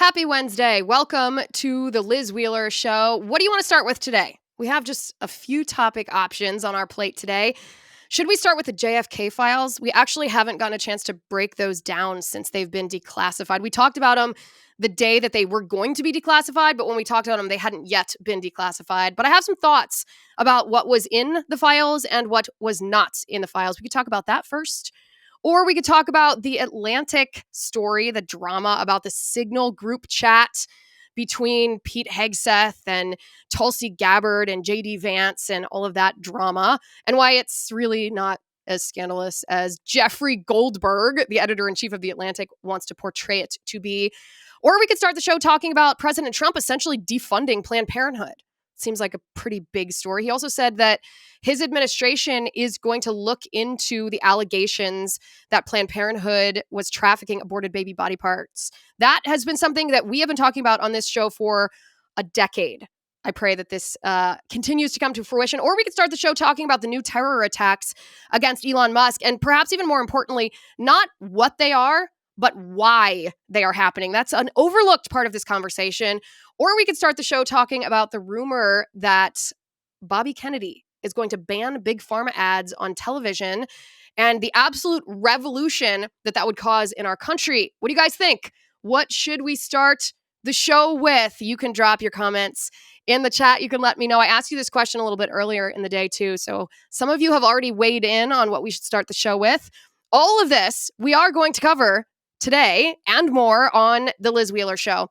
Happy Wednesday. Welcome to the Liz Wheeler Show. What do you want to start with today? We have just a few topic options on our plate today. Should we start with the JFK files? We actually haven't gotten a chance to break those down since they've been declassified. We talked about them the day that they were going to be declassified, but when we talked about them, they hadn't yet been declassified. But I have some thoughts about what was in the files and what was not in the files. We could talk about that first. Or we could talk about the Atlantic story, the drama about the Signal group chat between Pete Hegseth and Tulsi Gabbard and J.D. Vance and all of that drama, and why it's really not as scandalous as Jeffrey Goldberg, the editor-in-chief of The Atlantic, wants to portray it to be. Or we could start the show talking about President Trump essentially defunding Planned Parenthood. Seems like a pretty big story. He also said that his administration is going to look into the allegations that Planned Parenthood was trafficking aborted baby body parts. That has been something that we have been talking about on this show for a decade. I pray that this continues to come to fruition. Or we could start the show talking about the new terror attacks against Elon Musk, and perhaps even more importantly, not what they are, but why they are happening. That's an overlooked part of this conversation. Or we could start the show talking about the rumor that Bobby Kennedy is going to ban big pharma ads on television and the absolute revolution that that would cause in our country. What do you guys think? What should we start the show with? You can drop your comments in the chat. You can let me know. I asked you this question a little bit earlier in the day too, so some of you have already weighed in on what we should start the show with. All of this we are going to cover today and more on the Liz Wheeler Show.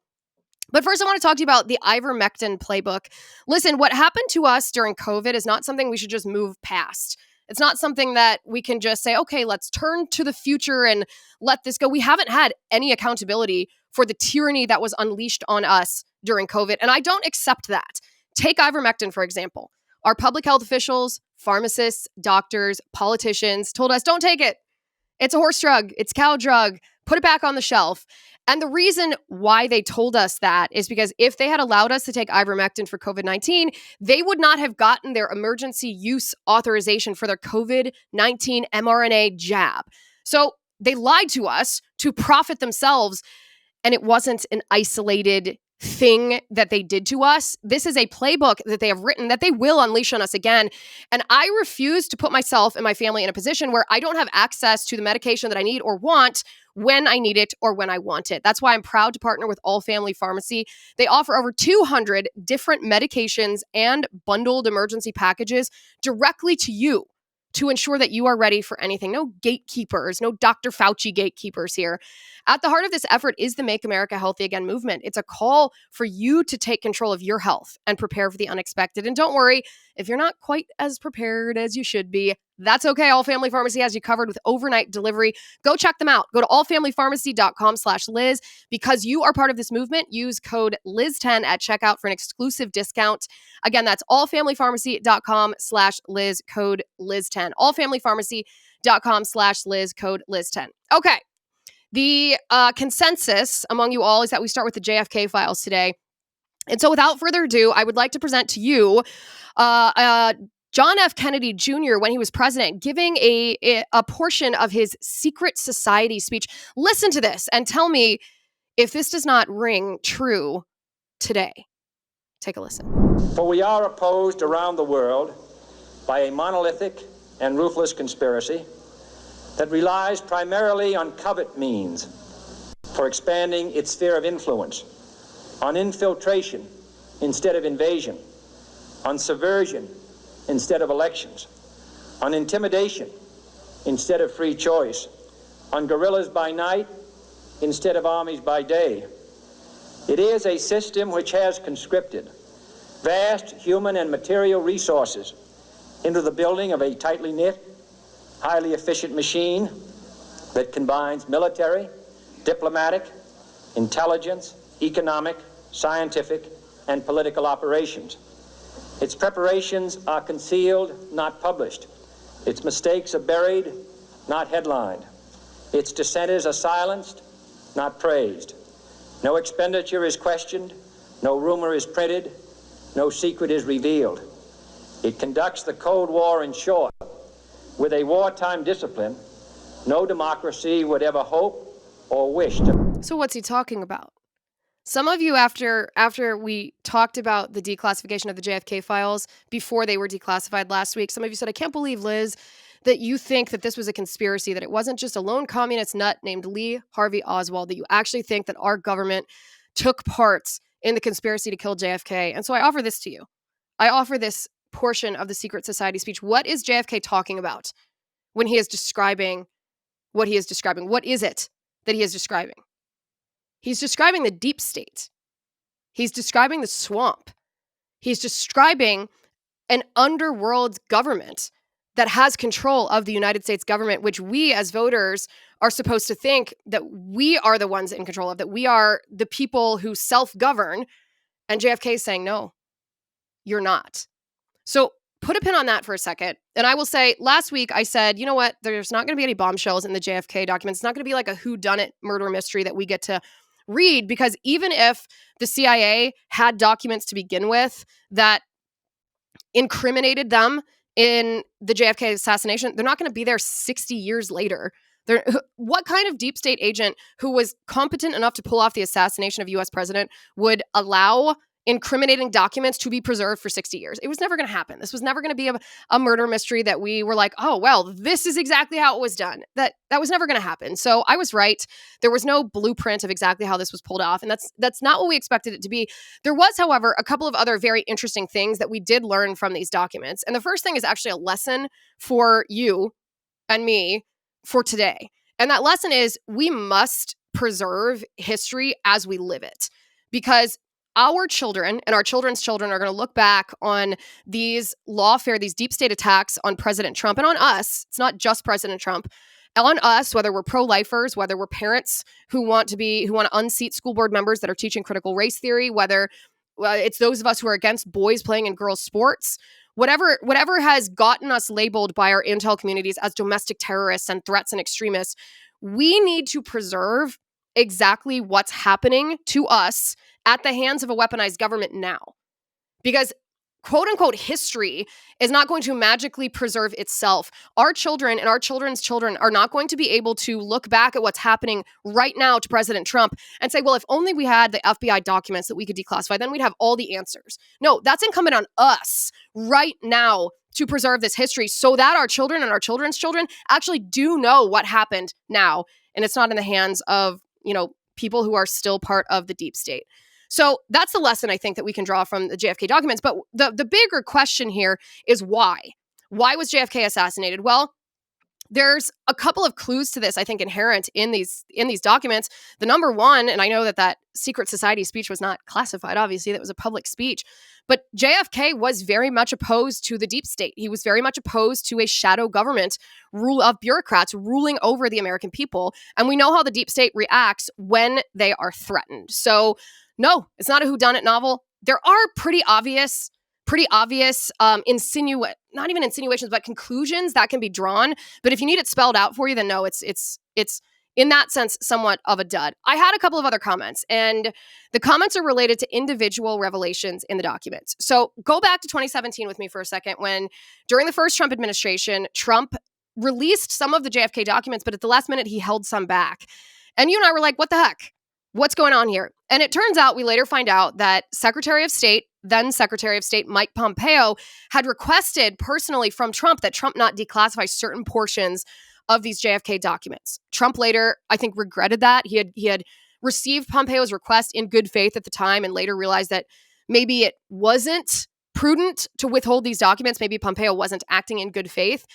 But first, I want to talk to you about the ivermectin playbook. Listen, what happened to us during COVID is not something we should just move past. It's not something that we can just say, okay, let's turn to the future and let this go. We haven't had any accountability for the tyranny that was unleashed on us during COVID, and I don't accept that. Take ivermectin, for example. Our public health officials, pharmacists, doctors, politicians told us, don't take it. It's a horse drug. It's cow drug. Put it back on the shelf. And the reason why they told us that is because if they had allowed us to take ivermectin for COVID-19, they would not have gotten their emergency use authorization for their COVID-19 mRNA jab. So they lied to us to profit themselves, and it wasn't an isolated thing that they did to us. This is a playbook that they have written that they will unleash on us again. And I refuse to put myself and my family in a position where I don't have access to the medication that I need or want when I need it or when I want it. That's why I'm proud to partner with All Family Pharmacy. They offer over 200 different medications and bundled emergency packages directly to you to ensure that you are ready for anything. No gatekeepers, no Dr. Fauci gatekeepers here. At the heart of this effort is the Make America Healthy Again movement. It's a call for you to take control of your health and prepare for the unexpected. And don't worry, if you're not quite as prepared as you should be, that's okay. All Family Pharmacy has you covered with overnight delivery. Go check them out. Go to allfamilypharmacy.com/Liz. Because you are part of this movement, use code Liz10 at checkout for an exclusive discount. Again, that's allfamilypharmacy.com/Liz, code Liz10. allfamilypharmacy.com/Liz, code Liz10. Okay. The consensus among you all is that we start with the JFK files today. And so without further ado, I would like to present to you John F. Kennedy Jr., when he was president, giving a portion of his secret society speech. Listen to this and tell me if this does not ring true today. Take a listen. For we are opposed around the world by a monolithic and ruthless conspiracy that relies primarily on covert means for expanding its sphere of influence, on infiltration instead of invasion, on subversion instead of elections, on intimidation instead of free choice, on guerrillas by night instead of armies by day. It is a system which has conscripted vast human and material resources into the building of a tightly knit, highly efficient machine that combines military, diplomatic, intelligence, economic, scientific, and political operations. Its preparations are concealed, not published. Its mistakes are buried, not headlined. Its dissenters are silenced, not praised. No expenditure is questioned, no rumor is printed, no secret is revealed. It conducts the Cold War, in short, with a wartime discipline no democracy would ever hope or wish to. So what's he talking about? Some of you, after we talked about the declassification of the JFK files before they were declassified last week, some of you said, I can't believe, Liz, that you think that this was a conspiracy, that it wasn't just a lone communist nut named Lee Harvey Oswald, that you actually think that our government took part in the conspiracy to kill JFK. And so I offer this to you. I offer this portion of the Secret Society speech. What is JFK talking about when he is describing what he is describing? What is it that he is describing? He's describing the deep state. He's describing the swamp. He's describing an underworld government that has control of the United States government, which we as voters are supposed to think that we are the ones in control of, that we are the people who self-govern. And JFK is saying, no, you're not. So put a pin on that for a second. And I will say, last week I said, you know what? There's not going to be any bombshells in the JFK documents. It's not going to be like a whodunit murder mystery that we get to read, because even if the CIA had documents to begin with that incriminated them in the JFK assassination, they're not going to be there 60 years later. What kind of deep state agent who was competent enough to pull off the assassination of a U.S. president would allow incriminating documents to be preserved for 60 years? It was never going to happen. This was never going to be a murder mystery that we were like, oh, well, this is exactly how it was done. That was never going to happen. So I was right. There was no blueprint of exactly how this was pulled off. And that's not what we expected it to be. There was, however, a couple of other very interesting things that we did learn from these documents. And the first thing is actually a lesson for you and me for today. And that lesson is, we must preserve history as we live it, because our children and our children's children are going to look back on these lawfare, these deep state attacks on President Trump and on us. It's not just President Trump. On us, whether we're pro-lifers, whether we're parents who want to unseat school board members that are teaching critical race theory, whether it's those of us who are against boys playing in girls' sports, whatever has gotten us labeled by our intel communities as domestic terrorists and threats and extremists, we need to preserve exactly what's happening to us at the hands of a weaponized government now. Because quote unquote history is not going to magically preserve itself. Our children and our children's children are not going to be able to look back at what's happening right now to President Trump and say, well, if only we had the FBI documents that we could declassify, then we'd have all the answers. No, that's incumbent on us right now to preserve this history so that our children and our children's children actually do know what happened now. And it's not in the hands of, people who are still part of the deep state. So that's the lesson I think that we can draw from the JFK documents. But the bigger question here is why? Why was JFK assassinated? Well, there's a couple of clues to this, I think, inherent in these documents. The number one, and I know that secret society speech was not classified, obviously, that was a public speech, but JFK was very much opposed to the deep state. He was very much opposed to a shadow government rule of bureaucrats ruling over the American people. And we know how the deep state reacts when they are threatened. So no, it's not a whodunit novel. There are pretty obvious not even insinuations, but conclusions that can be drawn. But if you need it spelled out for you, then no, it's in that sense somewhat of a dud. I had a couple of other comments, and the comments are related to individual revelations in the documents. So go back to 2017 with me for a second, when during the first Trump administration, Trump released some of the JFK documents, but at the last minute, he held some back. And you and I were like, what the heck? What's going on here? And it turns out, we later find out that then Secretary of State Mike Pompeo had requested personally from Trump that Trump not declassify certain portions of these JFK documents. Trump later, I think, regretted that. He had received Pompeo's request in good faith at the time and later realized that maybe it wasn't prudent to withhold these documents. Maybe Pompeo wasn't acting in good faith.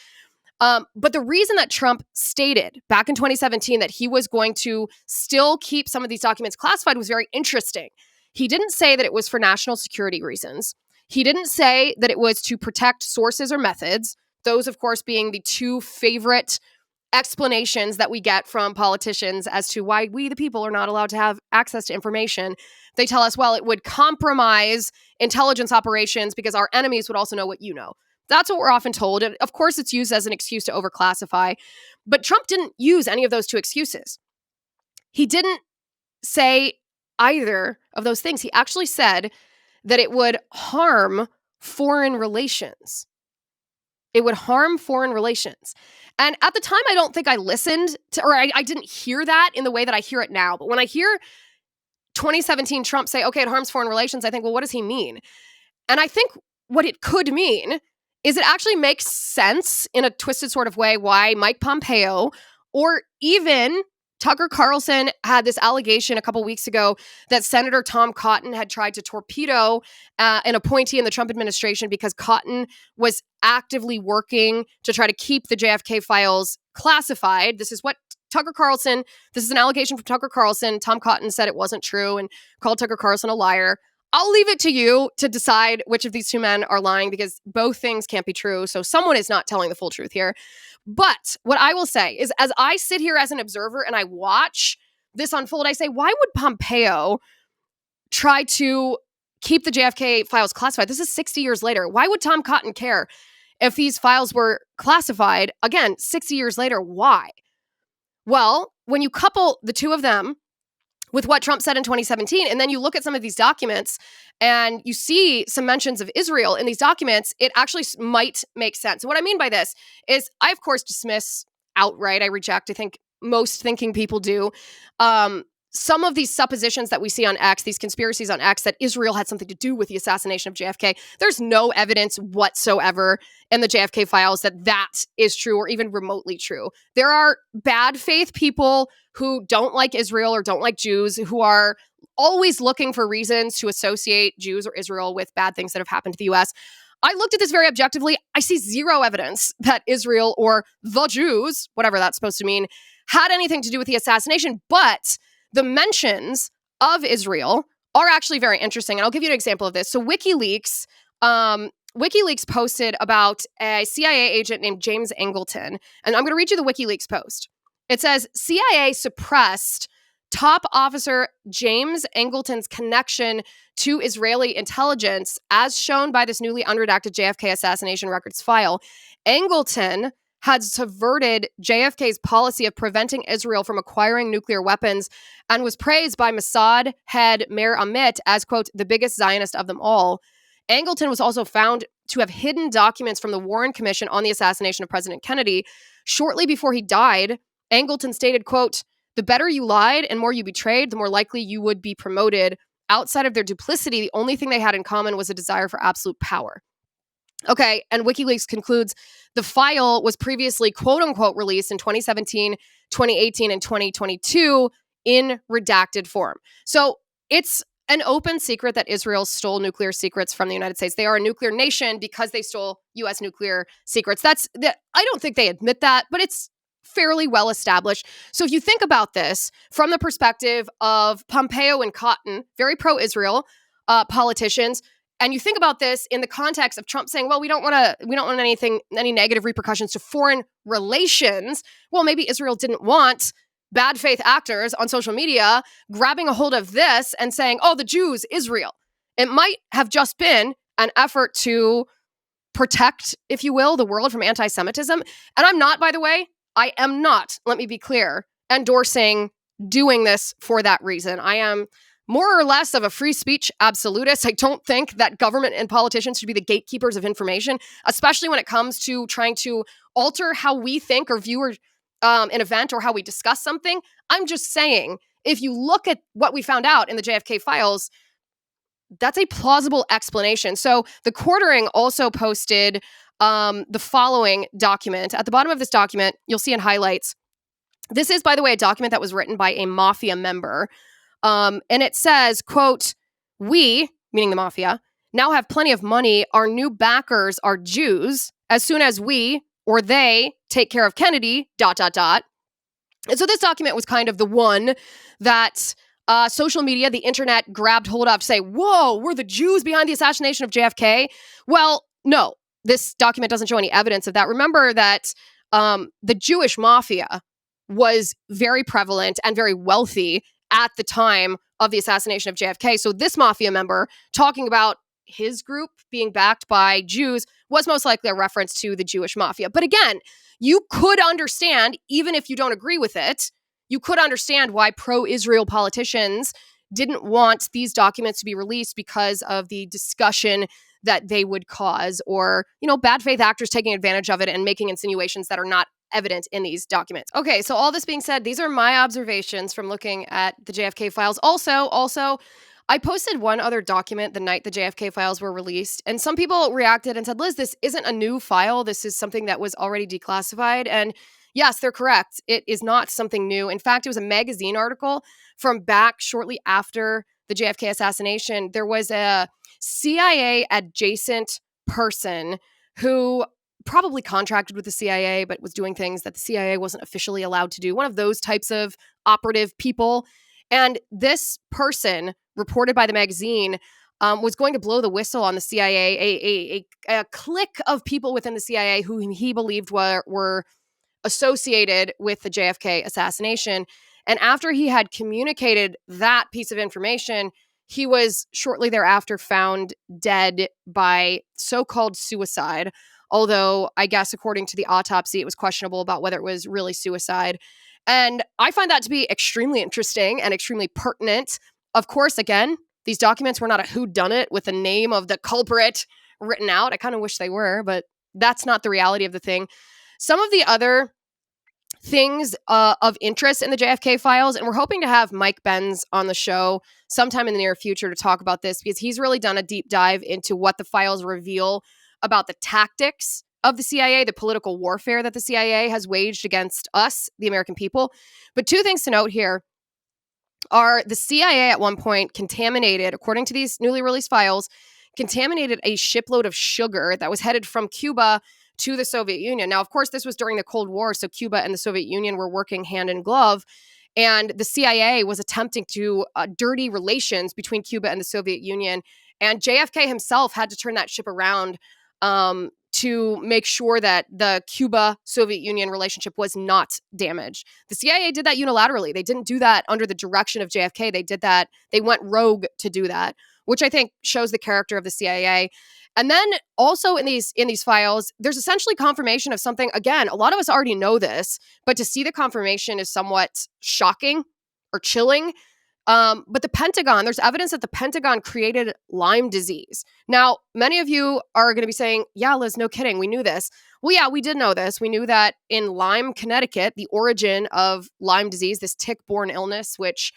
But the reason that Trump stated back in 2017 that he was going to still keep some of these documents classified was very interesting. He didn't say that it was for national security reasons. He didn't say that it was to protect sources or methods, those, of course, being the two favorite explanations that we get from politicians as to why we, the people, are not allowed to have access to information. They tell us, well, it would compromise intelligence operations because our enemies would also know what you know. That's what we're often told. And of course, it's used as an excuse to overclassify. But Trump didn't use any of those two excuses. He didn't say either of those things. He actually said that it would harm foreign relations. It would harm foreign relations. And at the time, I don't think I listened to, or I didn't hear that in the way that I hear it now. But when I hear 2017 Trump say, okay, it harms foreign relations, I think, well, what does he mean? And I think what it could mean is it actually makes sense in a twisted sort of way why Mike Pompeo or even Tucker Carlson had this allegation a couple weeks ago that Senator Tom Cotton had tried to torpedo an appointee in the Trump administration because Cotton was actively working to try to keep the JFK files classified. This is what this is an allegation from Tucker Carlson. Tom Cotton said it wasn't true and called Tucker Carlson a liar. I'll leave it to you to decide which of these two men are lying because both things can't be true. So someone is not telling the full truth here. But what I will say is, as I sit here as an observer and I watch this unfold, I say, why would Pompeo try to keep the JFK files classified? This is 60 years later. Why would Tom Cotton care if these files were classified? Again, 60 years later, why? Well, when you couple the two of them with what Trump said in 2017, and then you look at some of these documents and you see some mentions of Israel in these documents, it actually might make sense. What I mean by this is I, of course, dismiss outright. I reject. I think most thinking people do. Some of these suppositions that we see on X, these conspiracies on X, that Israel had something to do with the assassination of JFK, there's no evidence whatsoever in the JFK files that is true or even remotely true. There are bad faith people who don't like Israel or don't like Jews, who are always looking for reasons to associate Jews or Israel with bad things that have happened to the US. I looked at this very objectively. I see zero evidence that Israel or the Jews, whatever that's supposed to mean, had anything to do with the assassination. But the mentions of Israel are actually very interesting. And I'll give you an example of this. So WikiLeaks posted about a CIA agent named James Angleton. And I'm going to read you the WikiLeaks post. It says, CIA suppressed top officer James Angleton's connection to Israeli intelligence as shown by this newly unredacted JFK assassination records file. Angleton had subverted JFK's policy of preventing Israel from acquiring nuclear weapons and was praised by Mossad head Meir Amit as, quote, the biggest Zionist of them all. Angleton was also found to have hidden documents from the Warren Commission on the assassination of President Kennedy. Shortly before he died, Angleton stated, quote, the better you lied and more you betrayed, the more likely you would be promoted. Outside of their duplicity, the only thing they had in common was a desire for absolute power. Okay, and WikiLeaks concludes the file was previously quote-unquote released in 2017, 2018, and 2022 in redacted form. So it's an open secret that Israel stole nuclear secrets from the United States. They are a nuclear nation because they stole U.S. nuclear secrets. I don't think they admit that, but it's fairly well established. So if you think about this from the perspective of Pompeo and Cotton, very pro-Israel politicians, and you think about this in the context of Trump saying, well, we don't want any negative repercussions to foreign relations. Well, maybe Israel didn't want bad faith actors on social media grabbing a hold of this and saying, oh, the Jews, Israel. It might have just been an effort to protect, if you will, the world from anti-Semitism. And I'm not, by the way, I am not, let me be clear, endorsing doing this for that reason. I am more or less of a free speech absolutist. I don't think that government and politicians should be the gatekeepers of information, especially when it comes to trying to alter how we think or view an event or how we discuss something. I'm just saying, if you look at what we found out in the JFK files, that's a plausible explanation. So the Quartering also posted the following document. At the bottom of this document, you'll see in highlights. This is, by the way, a document that was written by a mafia member. And it says, quote, we, meaning the mafia, now have plenty of money. Our new backers are Jews. As soon as we or they take care of Kennedy, ... And so this document was kind of the one that social media, the internet, grabbed hold of to say, whoa, we're the Jews behind the assassination of JFK. Well, no, this document doesn't show any evidence of that. Remember that the Jewish mafia was very prevalent and very wealthy at the time of the assassination of JFK. So this mafia member talking about his group being backed by Jews was most likely a reference to the Jewish mafia. But again, you could understand, even if you don't agree with it, you could understand why pro-Israel politicians didn't want these documents to be released because of the discussion that they would cause, or, bad faith actors taking advantage of it and making insinuations that are not evident in these documents. Okay, so all this being said, these are my observations from looking at the JFK files. Also, I posted one other document the night the JFK files were released, and some people reacted and said, Liz, this isn't a new file. This is something that was already declassified. And yes, they're correct. It is not something new. In fact, it was a magazine article from back shortly after the JFK assassination. There was a CIA adjacent person who probably contracted with the CIA, but was doing things that the CIA wasn't officially allowed to do. One of those types of operative people. And this person, reported by the magazine, was going to blow the whistle on the CIA, a clique of people within the CIA who he believed were associated with the JFK assassination. And after he had communicated that piece of information, he was shortly thereafter found dead by so-called suicide. Although I guess according to the autopsy, it was questionable about whether it was really suicide. And I find that to be extremely interesting and extremely pertinent. Of course, again, these documents were not a whodunit with the name of the culprit written out. I kind of wish they were, but that's not the reality of the thing. Some of the other things of interest in the JFK files, and we're hoping to have Mike Benz on the show sometime in the near future to talk about this, because he's really done a deep dive into what the files reveal about the tactics of the CIA, the political warfare that the CIA has waged against us, the American people. But two things to note here are the CIA at one point contaminated, according to these newly released files, contaminated a shipload of sugar that was headed from Cuba to the Soviet Union. Now, of course, this was during the Cold War, so Cuba and the Soviet Union were working hand in glove, and the CIA was attempting to dirty relations between Cuba and the Soviet Union, and JFK himself had to turn that ship around to make sure that the Cuba-Soviet Union relationship was not damaged. The CIA did that unilaterally. They didn't do that under the direction of JFK. They did that. They went rogue to do that, which I think shows the character of the CIA. And then also in these files, there's essentially confirmation of something. Again, a lot of us already know this, but to see the confirmation is somewhat shocking or chilling. But the Pentagon, there's evidence that the Pentagon created Lyme disease. Now, many of you are going to be saying, yeah, Liz, no kidding. We knew this. Well, yeah, we did know this. We knew that in Lyme, Connecticut, the origin of Lyme disease, this tick-borne illness, which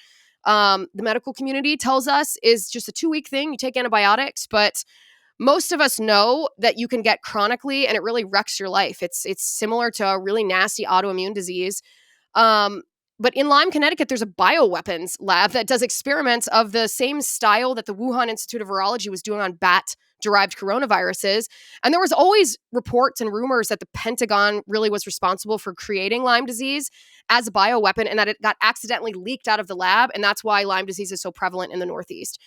the medical community tells us is just a 2-week thing. You take antibiotics, but most of us know that you can get chronically and it really wrecks your life. It's similar to a really nasty autoimmune disease. But in Lyme, Connecticut, there's a bioweapons lab that does experiments of the same style that the Wuhan Institute of Virology was doing on bat-derived coronaviruses. And there was always reports and rumors that the Pentagon really was responsible for creating Lyme disease as a bioweapon and that it got accidentally leaked out of the lab. And that's why Lyme disease is so prevalent in the Northeast.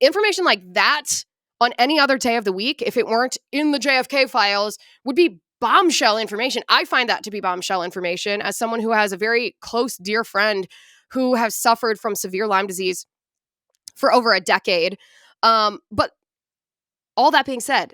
Information like that on any other day of the week, if it weren't in the JFK files, would be bombshell information. I find that to be bombshell information as someone who has a very close, dear friend who has suffered from severe Lyme disease for over a decade. But all that being said,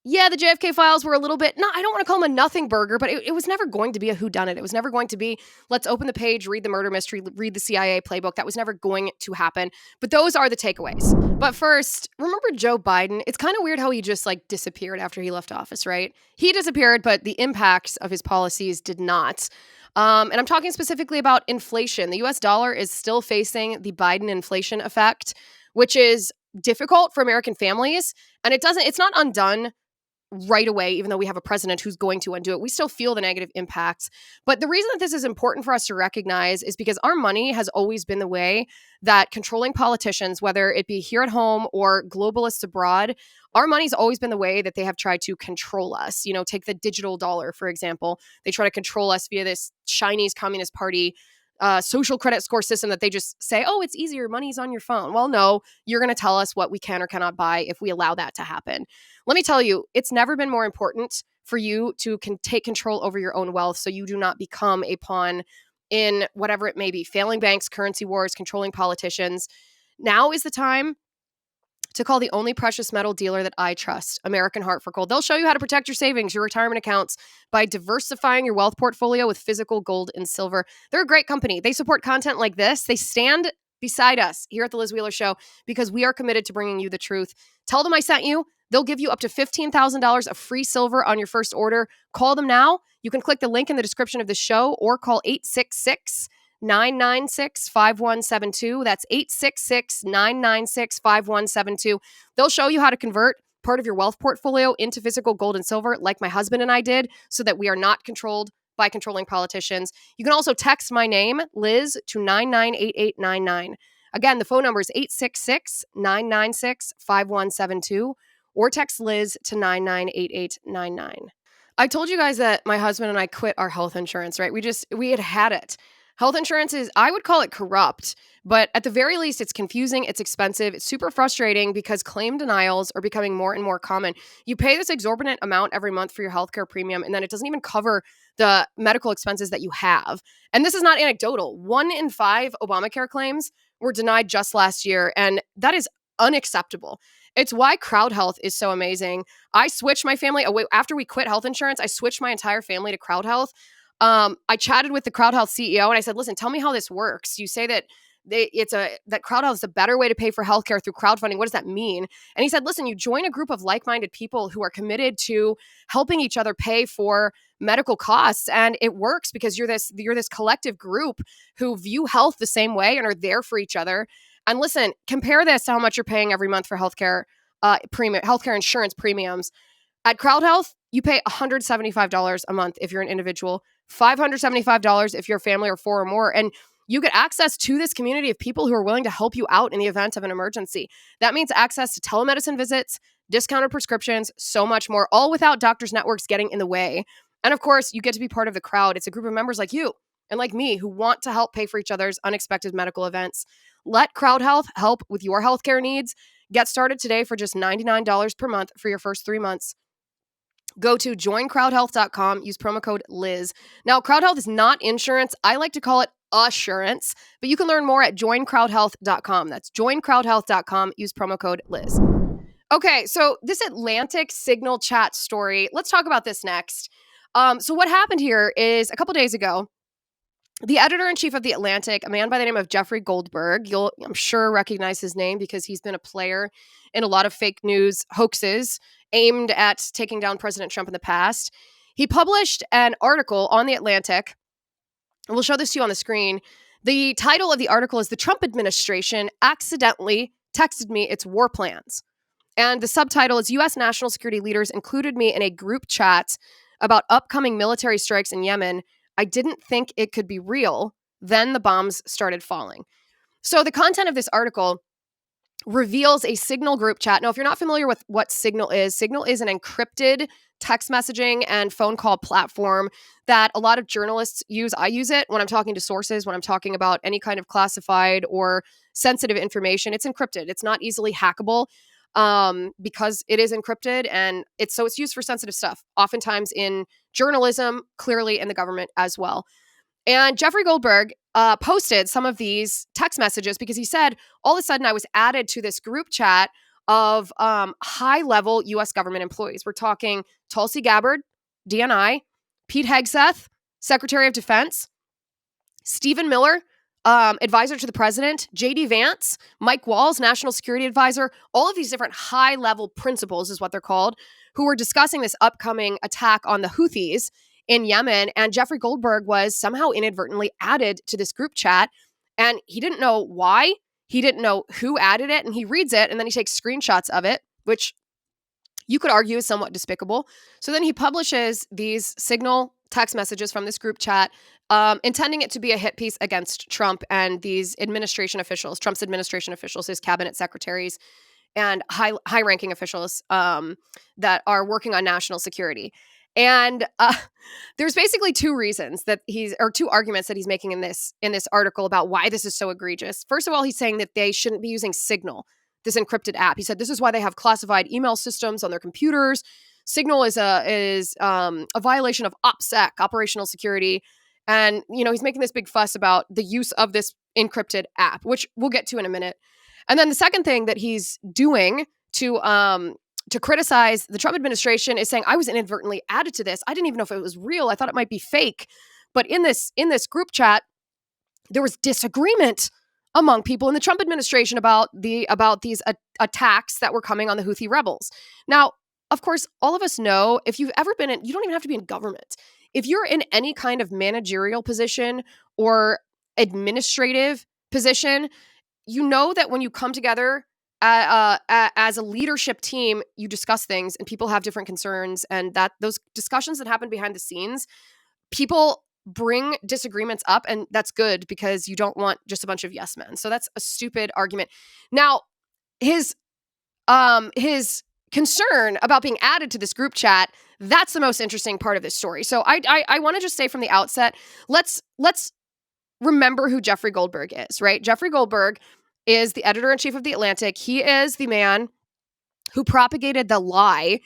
yeah, the JFK files were a little bit, I don't want to call them a nothing burger, but it was never going to be a whodunit. It was never going to be, let's open the page, read the murder mystery, read the CIA playbook. That was never going to happen. But those are the takeaways. But first, remember Joe Biden? It's kind of weird how he just disappeared after he left office, right? He disappeared, but the impacts of his policies did not. And I'm talking specifically about inflation. The US dollar is still facing the Biden inflation effect, which is difficult for American families. And it's not undone right away, even though we have a president who's going to undo it. We still feel the negative impacts. But the reason that this is important for us to recognize is because our money has always been the way that controlling politicians, whether it be here at home or globalists abroad, our money's always been the way that they have tried to control us. Take the digital dollar, for example. They try to control us via this Chinese Communist Party social credit score system that they just say, oh, it's easier. Money's on your phone. Well, no, you're going to tell us what we can or cannot buy if we allow that to happen. Let me tell you, it's never been more important for you to take control over your own wealth so you do not become a pawn in whatever it may be, failing banks, currency wars, controlling politicians. Now is the time to call the only precious metal dealer that I trust, American Heart for Gold. They'll show you how to protect your savings, your retirement accounts by diversifying your wealth portfolio with physical gold and silver. They're a great company. They support content like this. They stand beside us here at the Liz Wheeler Show because we are committed to bringing you the truth. Tell them I sent you. They'll give you up to $15,000 of free silver on your first order. Call them now. You can click the link in the description of the show or call 866-996-5172. That's 866-996-5172. They'll show you how to convert part of your wealth portfolio into physical gold and silver, like my husband and I did, so that we are not controlled by controlling politicians. You can also text my name, Liz, to 998899. Again, the phone number is 866-996-5172 or text Liz to 998899. I told you guys that my husband and I quit our health insurance, right? We had it. Health insurance is, I would call it corrupt, but at the very least, it's confusing, it's expensive, it's super frustrating because claim denials are becoming more and more common. You pay this exorbitant amount every month for your healthcare premium, and then it doesn't even cover the medical expenses that you have. And this is not anecdotal. 1 in 5 Obamacare claims were denied just last year, and that is unacceptable. It's why Crowd Health is so amazing. I switched my family away after we quit health insurance. I switched my entire family to Crowd Health. I chatted with the Crowd Health CEO and I said, listen, tell me how this works. You say that that Crowd Health is a better way to pay for healthcare through crowdfunding. What does that mean? And he said, listen, you join a group of like-minded people who are committed to helping each other pay for medical costs. And it works because you're this collective group who view health the same way and are there for each other. And listen, compare this to how much you're paying every month for healthcare insurance premiums. At Crowd Health, you pay $175 a month if you're an individual, $575 if you're a family or 4 or more. And you get access to this community of people who are willing to help you out in the event of an emergency. That means access to telemedicine visits, discounted prescriptions, so much more, all without doctors' networks getting in the way. And of course, you get to be part of the crowd. It's a group of members like you and like me who want to help pay for each other's unexpected medical events. Let Crowd Health help with your healthcare needs. Get started today for just $99 per month for your first 3 months. Go to joincrowdhealth.com, use promo code Liz. Now, Crowd Health is not insurance. I like to call it assurance, but you can learn more at joincrowdhealth.com. That's joincrowdhealth.com, use promo code Liz. Okay, so this Atlantic Signal chat story, let's talk about this next. So what happened here is a couple days ago, the editor-in-chief of The Atlantic, a man by the name of Jeffrey Goldberg, you'll, I'm sure, recognize his name because he's been a player in a lot of fake news hoaxes aimed at taking down President Trump in the past. He published an article on The Atlantic, and we'll show this to you on the screen. The title of the article is "The Trump Administration Accidentally Texted Me Its War Plans." And the subtitle is "U.S. National Security Leaders Included Me in a Group Chat About Upcoming Military Strikes in Yemen. I didn't think it could be real. Then the bombs started falling." So the content of this article reveals a Signal group chat. Now, if you're not familiar with what Signal is an encrypted text messaging and phone call platform that a lot of journalists use. I use it when I'm talking to sources, when I'm talking about any kind of classified or sensitive information. It's encrypted. It's not easily hackable because it is encrypted, and it's used for sensitive stuff, oftentimes in journalism, clearly in the government as well. And Jeffrey Goldberg posted some of these text messages because he said, all of a sudden I was added to this group chat of high-level U.S. government employees. We're talking Tulsi Gabbard, DNI, Pete Hegseth, Secretary of Defense, Stephen Miller, advisor to the president, J.D. Vance, Mike Walls, national security advisor, all of these different high-level principals is what they're called, who were discussing this upcoming attack on the Houthis in Yemen. And Jeffrey Goldberg was somehow inadvertently added to this group chat, and he didn't know why. He didn't know who added it, and he reads it, and then he takes screenshots of it, which you could argue is somewhat despicable. So then he publishes these Signal text messages from this group chat, intending it to be a hit piece against Trump and these administration officials, Trump's administration officials, his cabinet secretaries, and high-ranking officials that are working on national security. And there's basically two arguments that he's making in this article about why this is so egregious. First of all, he's saying that they shouldn't be using Signal, this encrypted app. He said this is why they have classified email systems on their computers. Signal is a violation of OPSEC, operational security. And, he's making this big fuss about the use of this encrypted app, which we'll get to in a minute. And then the second thing that he's doing to criticize the Trump administration is saying, I was inadvertently added to this. I didn't even know if it was real. I thought it might be fake. But in this group chat, there was disagreement among people in the Trump administration about these attacks that were coming on the Houthi rebels. Now, of course, all of us know, if you've ever been in, you don't even have to be in government. If you're in any kind of managerial position or administrative position, you know that when you come together as a leadership team, you discuss things and people have different concerns, and that those discussions that happen behind the scenes, people bring disagreements up, and that's good because you don't want just a bunch of yes men. So that's a stupid argument. Now, his concern about being added to this group chat, that's the most interesting part of this story. So I want to just say from the outset, let's remember who Jeffrey Goldberg is, right? Jeffrey Goldberg is the editor-in-chief of The Atlantic. He is the man who propagated the lie.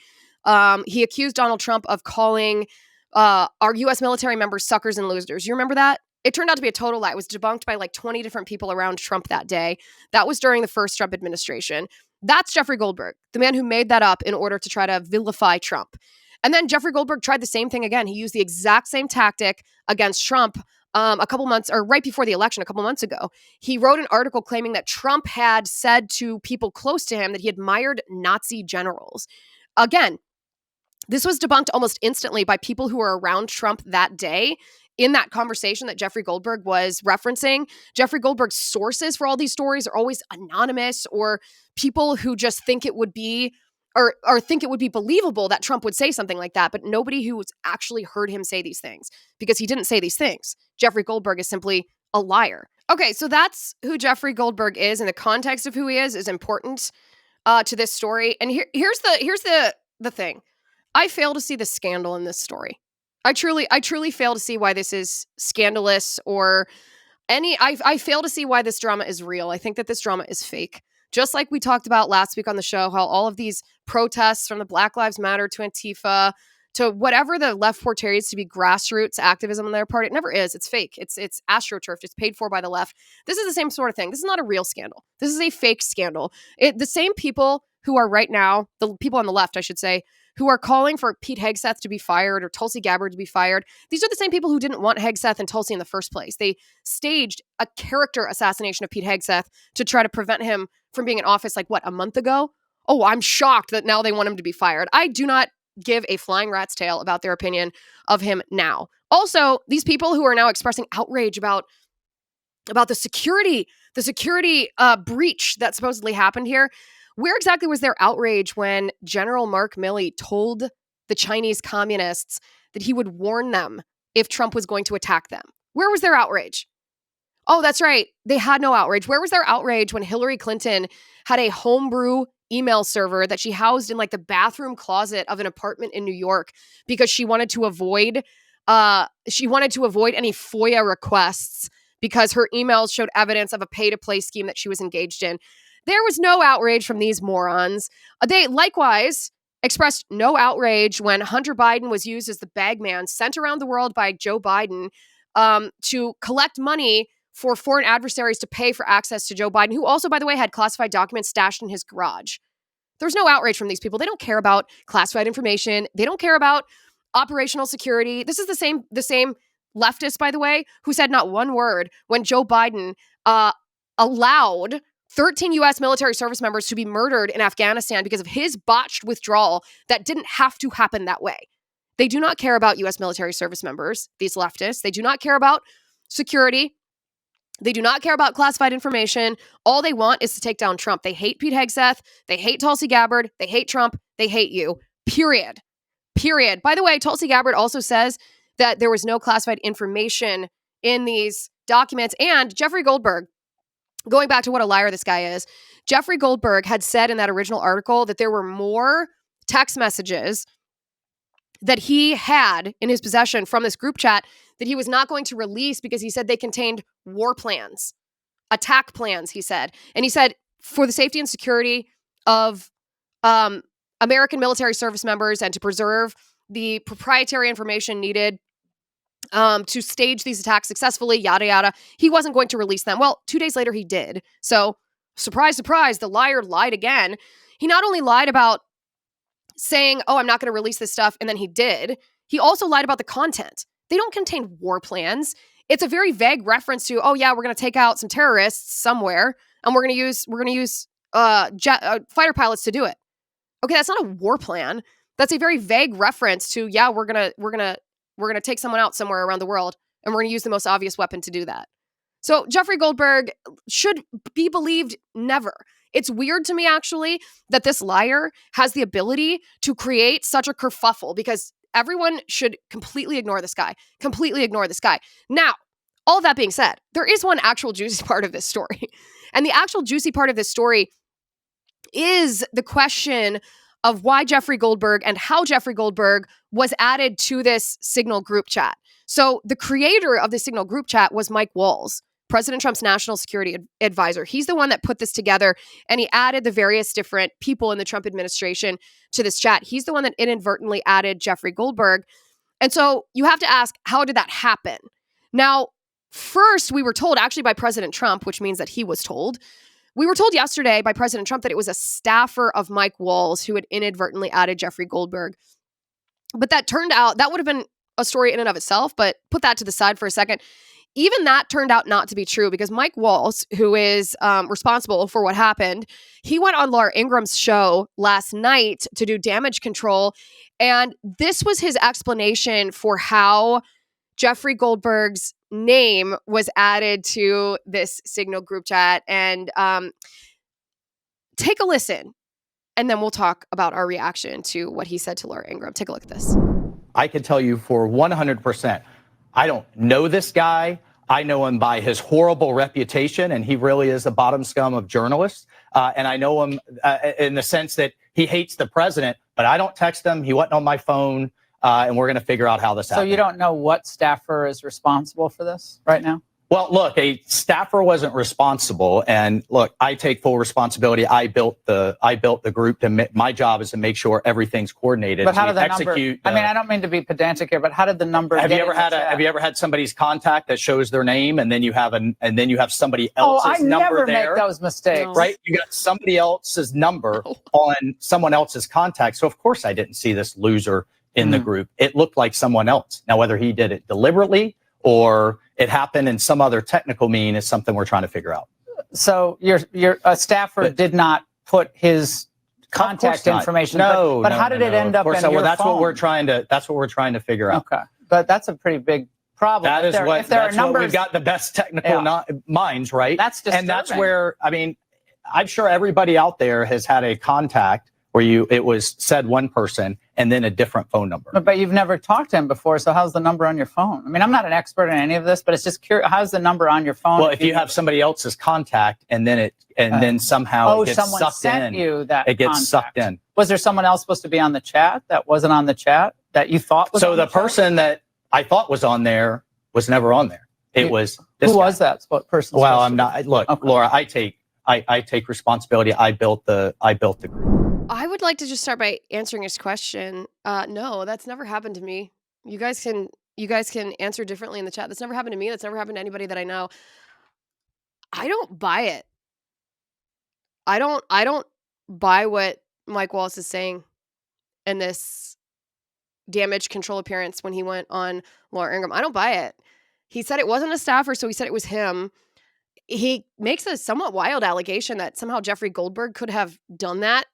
He accused Donald Trump of calling our U.S. military members suckers and losers. You remember that? It turned out to be a total lie. It was debunked by like 20 different people around Trump that day. That was during the first Trump administration. That's Jeffrey Goldberg, the man who made that up in order to try to vilify Trump. And then Jeffrey Goldberg tried the same thing again. He used the exact same tactic against Trump a couple months, or right before the election, a couple months ago. He wrote an article claiming that Trump had said to people close to him that he admired Nazi generals. Again, this was debunked almost instantly by people who were around Trump that day in that conversation that Jeffrey Goldberg was referencing. Jeffrey Goldberg's sources for all these stories are always anonymous, or people who just think it would be or think it would be believable that Trump would say something like that, but nobody who's actually heard him say these things, because he didn't say these things. Jeffrey Goldberg is simply a liar. Okay, so that's who Jeffrey Goldberg is, and the context of who he is important to this story. And here's the thing. I fail to see the scandal in this story. I truly fail to see why this is scandalous or I fail to see why this drama is real. I think that this drama is fake. Just like we talked about last week on the show, how all of these protests, from the Black Lives Matter to Antifa to whatever the left portrays to be grassroots activism on their part, it never is. It's fake. It's astroturfed. It's paid for by the left. This is the same sort of thing. This is not a real scandal. This is a fake scandal. The same people who are right now, the people on the left, I should say, who are calling for Pete Hegseth to be fired or Tulsi Gabbard to be fired, these are the same people who didn't want Hegseth and Tulsi in the first place. They staged a character assassination of Pete Hegseth to try to prevent him from being in office, like, what, a month ago? Oh, I'm shocked that now they want him to be fired. I do not give a flying rat's tail about their opinion of him now. Also, these people who are now expressing outrage about the security breach that supposedly happened here, where exactly was their outrage when General Mark Milley told the Chinese communists that he would warn them if Trump was going to attack them? Where was their outrage? Oh, that's right. They had no outrage. Where was their outrage when Hillary Clinton had a homebrew email server that she housed in like the bathroom closet of an apartment in New York because she wanted to avoid any FOIA requests because her emails showed evidence of a pay-to-play scheme that she was engaged in? There was no outrage from these morons. They likewise expressed no outrage when Hunter Biden was used as the bagman sent around the world by Joe Biden to collect money for foreign adversaries to pay for access to Joe Biden, who also, by the way, had classified documents stashed in his garage. There's no outrage from these people. They don't care about classified information. They don't care about operational security. This is the same leftist, by the way, who said not one word when Joe Biden allowed 13 U.S. military service members to be murdered in Afghanistan because of his botched withdrawal that didn't have to happen that way. They do not care about U.S. military service members, these leftists. They do not care about security. They do not care about classified information. All they want is to take down Trump. They hate Pete Hegseth. They hate Tulsi Gabbard. They hate Trump. They hate you. Period. By the way, Tulsi Gabbard also says that there was no classified information in these documents. And Jeffrey Goldberg, going back to what a liar this guy is, Jeffrey Goldberg had said in that original article that there were more text messages that he had in his possession from this group chat that he was not going to release because he said they contained war plans, attack plans, he said. And he said, for the safety and security of American military service members and to preserve the proprietary information needed to stage these attacks successfully, yada, yada, he wasn't going to release them. Well, 2 days later, he did. So, surprise, surprise, the liar lied again. He not only lied about saying, oh, I'm not going to release this stuff, and then he did, he also lied about the content. They don't contain war plans. it's a very vague reference to, oh yeah, we're going to take out some terrorists somewhere, and we're going to use fighter pilots to do it. Okay, that's not a war plan. That's a very vague reference to, yeah, we're gonna take someone out somewhere around the world, and we're gonna use the most obvious weapon to do that. So Jeffrey Goldberg should be believed never. It's weird to me, actually, that this liar has the ability to create such a kerfuffle, because everyone should completely ignore this guy. Completely ignore this guy. Now, all that being said, there is one actual juicy part of this story. And the actual juicy part of this story is the question of why Jeffrey Goldberg and how Jeffrey Goldberg was added to this Signal group chat. So the creator of the Signal group chat was Mike Walls, President Trump's national security advisor. He's the one that put this together, and he added the various different people in the Trump administration to this chat. He's the one that inadvertently added Jeffrey Goldberg. And so you have to ask, how did that happen? Now, first, we were told actually by President Trump, which means that he was told. We were told yesterday by President Trump that it was a staffer of Mike Walls who had inadvertently added Jeffrey Goldberg. But that turned out, that would have been a story in and of itself, but put that to the side for a second. Even that turned out not to be true, because Mike Walls, who is responsible for what happened, he went on Laura Ingraham's show last night to do damage control. And this was his explanation for how Jeffrey Goldberg's name was added to this Signal group chat. And take a listen, and then we'll talk about our reaction to what he said to Laura Ingraham. Take a look at this. I can tell you for 100%, I don't know this guy. I know him by his horrible reputation, and he really is the bottom scum of journalists. And I know him in the sense that he hates the president, but I don't text him. He wasn't on my phone. And we're going to figure out how this happened. So you don't know what staffer is responsible for this right now? Well, look, a staffer wasn't responsible. And look, I take full responsibility. I built the group. My job is to make sure everything's coordinated. But how did the number? I mean, I don't mean to be pedantic here, but how did the number? Have you ever had somebody's contact that shows their name, and then you have somebody else's number there? I never make those mistakes. No. Right? You got somebody else's number on someone else's contact. So of course I didn't see this loser in the group. It looked like someone else. Now, whether he did it deliberately or it happened in some other technical mean is something we're trying to figure out. So your staffer did not put his contact information. No, but how did it end up in your phone? Well, that's what we're trying to figure out. Okay, but that's a pretty big problem. That's what we've got the best technical minds, right? That's disturbing. And that's where, I mean, I'm sure everybody out there has had a contact where it was said one person and then a different phone number. But you've never talked to him before, so how's the number on your phone? I mean, I'm not an expert in any of this, but it's just curious. How's the number on your phone? Well, if you have somebody else's contact and then somehow it gets someone sucked sent in, you that it gets contact. sucked in. Was there someone else supposed to be on the chat that wasn't on the chat that you thought was so on the the person that I thought was on there was never on there. It was this who guy. was that? What person? Well, I'm not. Look, okay. Laura, I take responsibility. I built the group. I would like to just start by answering his question. No, that's never happened to me. You guys can answer differently in the chat. That's never happened to me. That's never happened to anybody that I know. I don't buy it. I don't buy what Mike Wallace is saying in this damage control appearance when he went on Laura Ingraham. I don't buy it. He said it wasn't a staffer, so he said it was him. He makes a somewhat wild allegation that somehow Jeffrey Goldberg could have done that.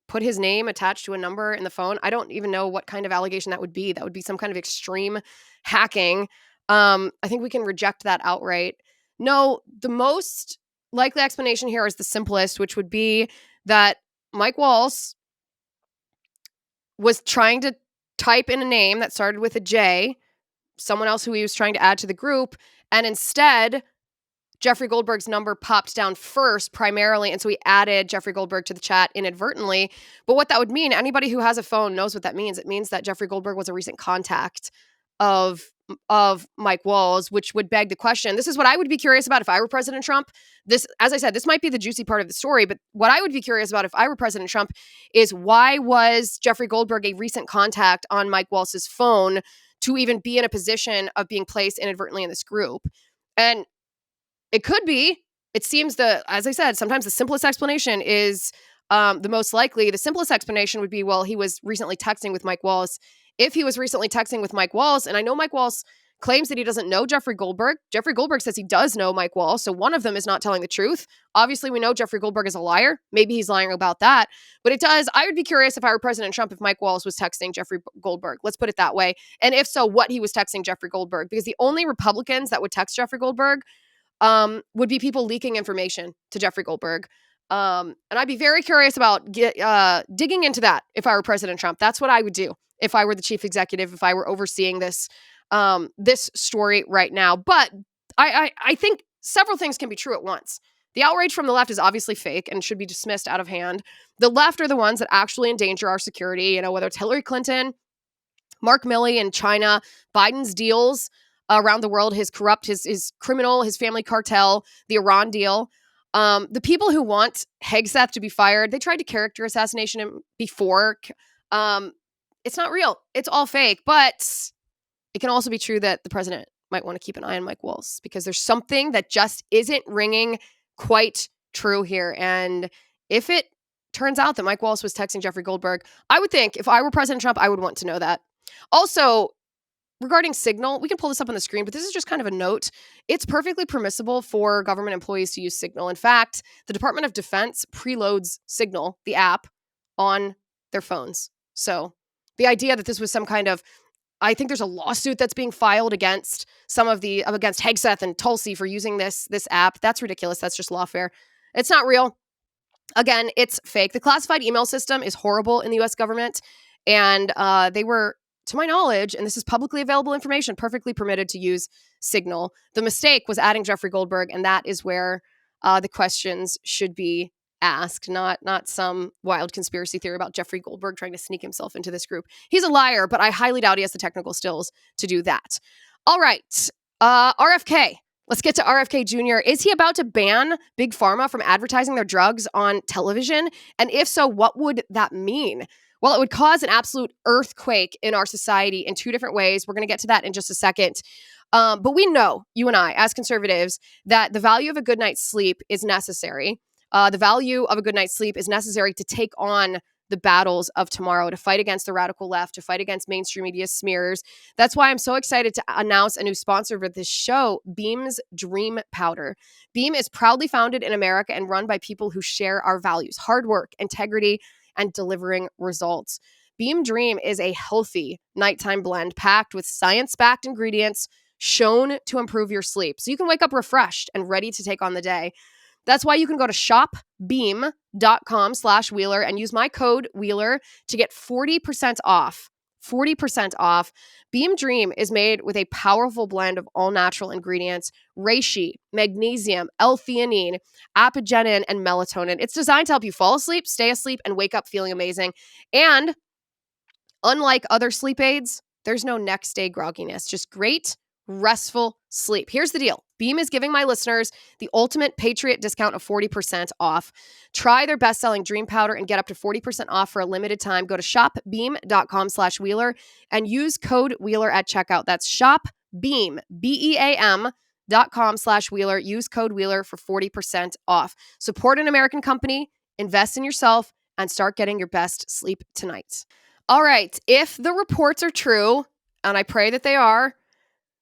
Put his name attached to a number in the phone. I don't even know what kind of allegation that would be. That would be some kind of extreme hacking. I think we can reject that outright. No, the most likely explanation here is the simplest, which would be that Mike Walls was trying to type in a name that started with a J, someone else who he was trying to add to the group, and instead Jeffrey Goldberg's number popped down first primarily, and so he added Jeffrey Goldberg to the chat inadvertently. But what that would mean, anybody who has a phone knows what that means. It means that Jeffrey Goldberg was a recent contact of Mike Walls, which would beg the question. This is what I would be curious about if I were President Trump. This, as I said, this might be the juicy part of the story, but what I would be curious about if I were President Trump is why was Jeffrey Goldberg a recent contact on Mike Walsh's phone to even be in a position of being placed inadvertently in this group? And it could be. It seems as I said, sometimes the simplest explanation is the most likely. The simplest explanation would be, well, he was recently texting with Mike Wallace. If he was recently texting with Mike Wallace, and I know Mike Wallace claims that he doesn't know Jeffrey Goldberg. Jeffrey Goldberg says he does know Mike Walls, so one of them is not telling the truth. Obviously, we know Jeffrey Goldberg is a liar. Maybe he's lying about that. But I would be curious if I were President Trump if Mike Walls was texting Jeffrey Goldberg. Let's put it that way. And if so, what he was texting Jeffrey Goldberg. Because the only Republicans that would text Jeffrey Goldberg would be people leaking information to Jeffrey Goldberg. And I'd be very curious about digging into that if I were President Trump. That's what I would do if I were the chief executive, if I were overseeing this story right now. But I think several things can be true at once. The outrage from the left is obviously fake and should be dismissed out of hand. The left are the ones that actually endanger our security, whether it's Hillary Clinton, Mark Milley in China, Biden's deals around the world, his corrupt, his criminal, his family cartel, the Iran deal. The people who want Hegseth to be fired, they tried to character assassination him before. It's not real. It's all fake. But it can also be true that the president might want to keep an eye on Mike Walls because there's something that just isn't ringing quite true here. And if it turns out that Mike Walls was texting Jeffrey Goldberg, I would think if I were President Trump, I would want to know that. Also, regarding Signal, we can pull this up on the screen, but this is just kind of a note. It's perfectly permissible for government employees to use Signal. In fact, the Department of Defense preloads Signal, the app, on their phones. So the idea that this was some kind of, I think there's a lawsuit that's being filed against against Hegseth and Tulsi for using this app. That's ridiculous. That's just lawfare. It's not real. Again, it's fake. The classified email system is horrible in the U.S. government, and they were, to my knowledge, and this is publicly available information, perfectly permitted to use Signal. The mistake was adding Jeffrey Goldberg, and that is where the questions should be asked, not some wild conspiracy theory about Jeffrey Goldberg trying to sneak himself into this group. He's a liar, but I highly doubt he has the technical skills to do that. All right, RFK. Let's get to RFK Jr. Is he about to ban Big Pharma from advertising their drugs on television? And if so, what would that mean? Well, it would cause an absolute earthquake in our society in two different ways. We're going to get to that in just a second. But we know, you and I, as conservatives, that the value of a good night's sleep is necessary. The value of a good night's sleep is necessary to take on the battles of tomorrow, to fight against the radical left, to fight against mainstream media smears. That's why I'm so excited to announce a new sponsor for this show, Beam's Dream Powder. Beam is proudly founded in America and run by people who share our values: hard work, integrity, and delivering results. Beam Dream is a healthy nighttime blend packed with science-backed ingredients shown to improve your sleep, so you can wake up refreshed and ready to take on the day. That's why you can go to shopbeam.com/Wheeler and use my code Wheeler to get 40% off. 40% off. Beam Dream is made with a powerful blend of all natural ingredients: reishi, magnesium, L-theanine, apigenin, and melatonin. It's designed to help you fall asleep, stay asleep, and wake up feeling amazing. And unlike other sleep aids, there's no next day grogginess, just great, restful sleep. Here's the deal. Beam is giving my listeners the ultimate Patriot discount of 40% off. Try their best-selling Dream Powder and get up to 40% off for a limited time. Go to shopbeam.com/Wheeler and use code Wheeler at checkout. That's shopbeam, BEAM.com/Wheeler. Use code Wheeler for 40% off. Support an American company, invest in yourself, and start getting your best sleep tonight. All right, if the reports are true, and I pray that they are,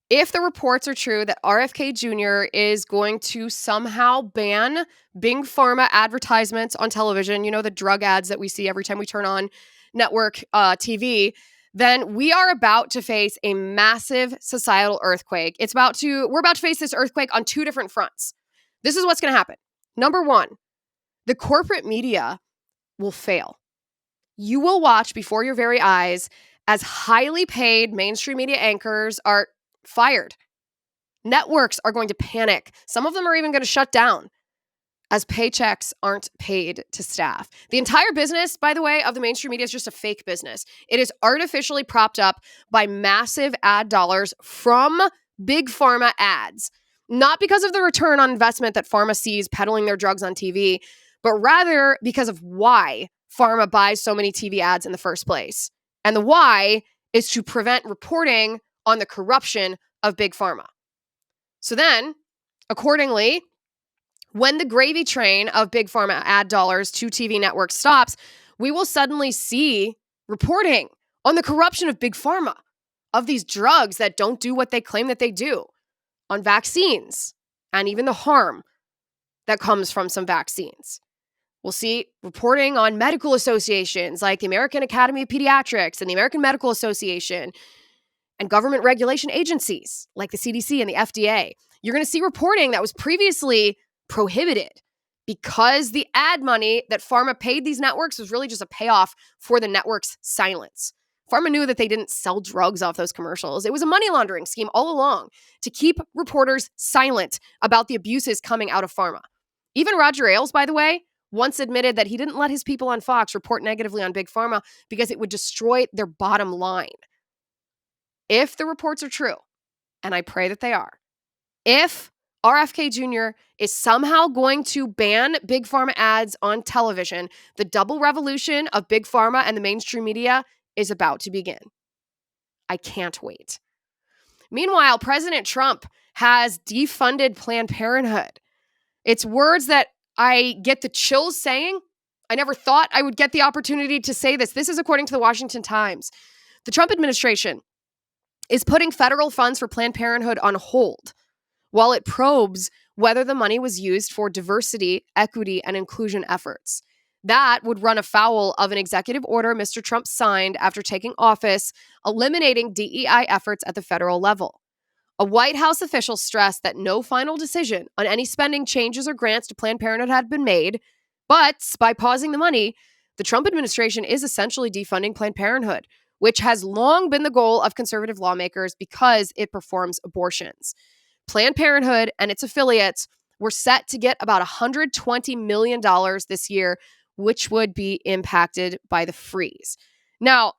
if the reports are true that RFK Jr. is going to somehow ban Big Pharma advertisements on television, the drug ads that we see every time we turn on network TV, then we are about to face a massive societal earthquake. We're about to face this earthquake on two different fronts. This is what's going to happen. Number one, the corporate media will fail. You will watch before your very eyes as highly paid mainstream media anchors are fired. Networks are going to panic. Some of them are even going to shut down as paychecks aren't paid to staff. The entire business, by the way, of the mainstream media is just a fake business. It is artificially propped up by massive ad dollars from Big Pharma ads. Not because of the return on investment that pharma sees peddling their drugs on TV, but rather because of why pharma buys so many TV ads in the first place. And the why is to prevent reporting on the corruption of Big Pharma. So then, accordingly, when the gravy train of Big Pharma ad dollars to TV networks stops, we will suddenly see reporting on the corruption of Big Pharma, of these drugs that don't do what they claim that they do, on vaccines, and even the harm that comes from some vaccines. We'll see reporting on medical associations like the American Academy of Pediatrics and the American Medical Association and government regulation agencies like the CDC and the FDA. You're going to see reporting that was previously prohibited because the ad money that pharma paid these networks was really just a payoff for the network's silence. Pharma knew that they didn't sell drugs off those commercials. It was a money laundering scheme all along to keep reporters silent about the abuses coming out of pharma. Even Roger Ailes, by the way, once admitted that he didn't let his people on Fox report negatively on Big Pharma because it would destroy their bottom line. If the reports are true, and I pray that they are, if RFK Jr. is somehow going to ban Big Pharma ads on television, the double revolution of Big Pharma and the mainstream media is about to begin. I can't wait. Meanwhile, President Trump has defunded Planned Parenthood. It's words that I get the chills saying. I never thought I would get the opportunity to say this. This is according to the Washington Times. The Trump administration is putting federal funds for Planned Parenthood on hold while it probes whether the money was used for diversity, equity, and inclusion efforts. That would run afoul of an executive order Mr. Trump signed after taking office, eliminating DEI efforts at the federal level. A White House official stressed that no final decision on any spending changes or grants to Planned Parenthood had been made, but by pausing the money, the Trump administration is essentially defunding Planned Parenthood, which has long been the goal of conservative lawmakers because it performs abortions. Planned Parenthood and its affiliates were set to get about $120 million this year, which would be impacted by the freeze. Now,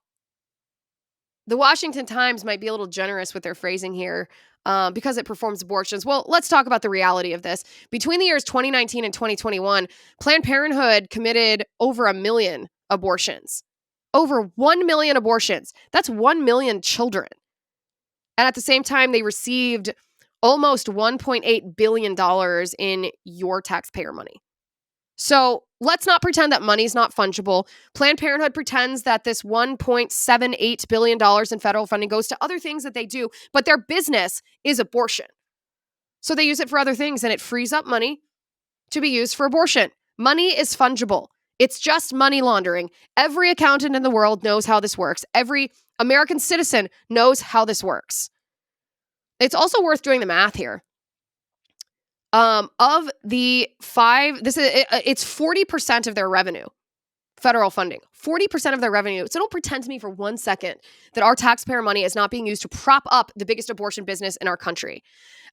the Washington Times might be a little generous with their phrasing here because it performs abortions. Well, let's talk about the reality of this. Between the years 2019 and 2021, Planned Parenthood committed over 1 million abortions. Over 1 million abortions. That's 1 million children. And at the same time, they received almost $1.8 billion in your taxpayer money. So let's not pretend that money's not fungible. Planned Parenthood pretends that this $1.78 billion in federal funding goes to other things that they do, but their business is abortion. So they use it for other things, and it frees up money to be used for abortion. Money is fungible. It's just money laundering. Every accountant in the world knows how this works. Every American citizen knows how this works. It's also worth doing the math here. Of the it's 40% of their revenue, federal funding, 40% of their revenue. So don't pretend to me for 1 second that our taxpayer money is not being used to prop up the biggest abortion business in our country.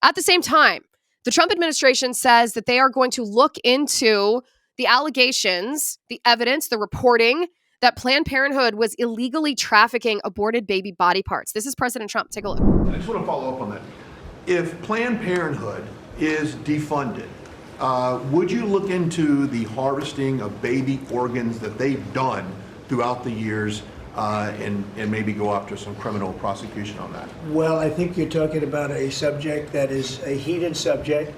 At the same time, the Trump administration says that they are going to look into the allegations, the evidence, the reporting that Planned Parenthood was illegally trafficking aborted baby body parts. This is President Trump. Take a look. I just want to follow up on that. If Planned Parenthood is defunded, would you look into the harvesting of baby organs that they've done throughout the years and maybe go after some criminal prosecution on that? Well, I think you're talking about a subject that is a heated subject,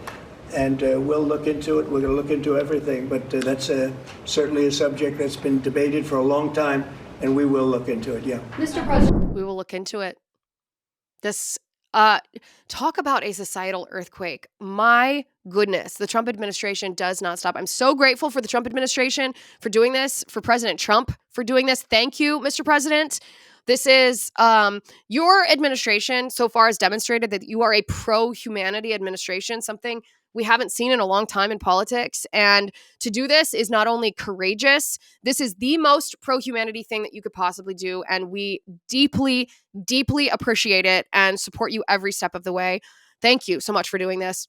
and we'll look into it. We're going to look into everything, but that's certainly a subject that's been debated for a long time, and we will look into it, yeah. Mr. President, we will look into it. This talk about a societal earthquake. My goodness, the Trump administration does not stop. I'm so grateful for the Trump administration for doing this, for President Trump for doing this. Thank you, Mr. President. This is your administration so far has demonstrated that you are a pro-humanity administration, something we haven't seen in a long time in politics. And to do this is not only courageous, this is the most pro-humanity thing that you could possibly do. And we deeply, deeply appreciate it and support you every step of the way. Thank you so much for doing this.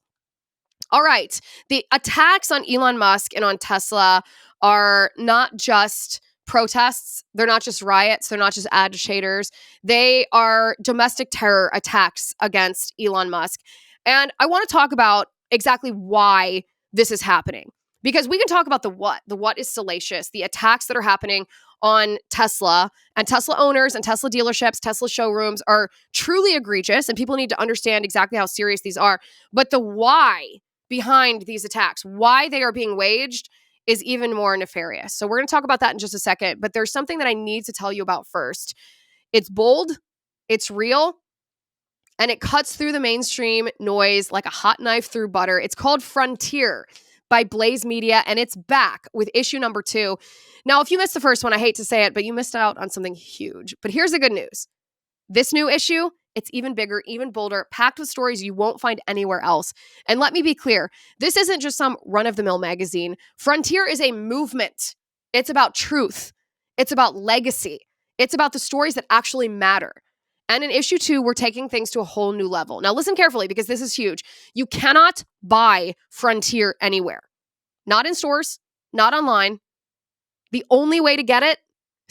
All right. The attacks on Elon Musk and on Tesla are not just protests. They're not just riots. They're not just agitators. They are domestic terror attacks against Elon Musk. And I want to talk about exactly why this is happening. Because we can talk about the what. The what is salacious. The attacks that are happening on Tesla and Tesla owners and Tesla dealerships, Tesla showrooms are truly egregious, and people need to understand exactly how serious these are. But the why behind these attacks, why they are being waged, is even more nefarious. So we're going to talk about that in just a second. But there's something that I need to tell you about first. It's bold, It's real, and it cuts through the mainstream noise like a hot knife through butter. It's called Frontier by Blaze Media, and it's back with issue number 2. Now, if you missed the first one, I hate to say it, but you missed out on something huge. But here's the good news. This new issue, it's even bigger, even bolder, packed with stories you won't find anywhere else. And let me be clear, this isn't just some run-of-the-mill magazine. Frontier is a movement. It's about truth. It's about legacy. It's about the stories that actually matter. And in issue 2, we're taking things to a whole new level. Now listen carefully because this is huge. You cannot buy Frontier anywhere. Not in stores, not online. The only way to get it,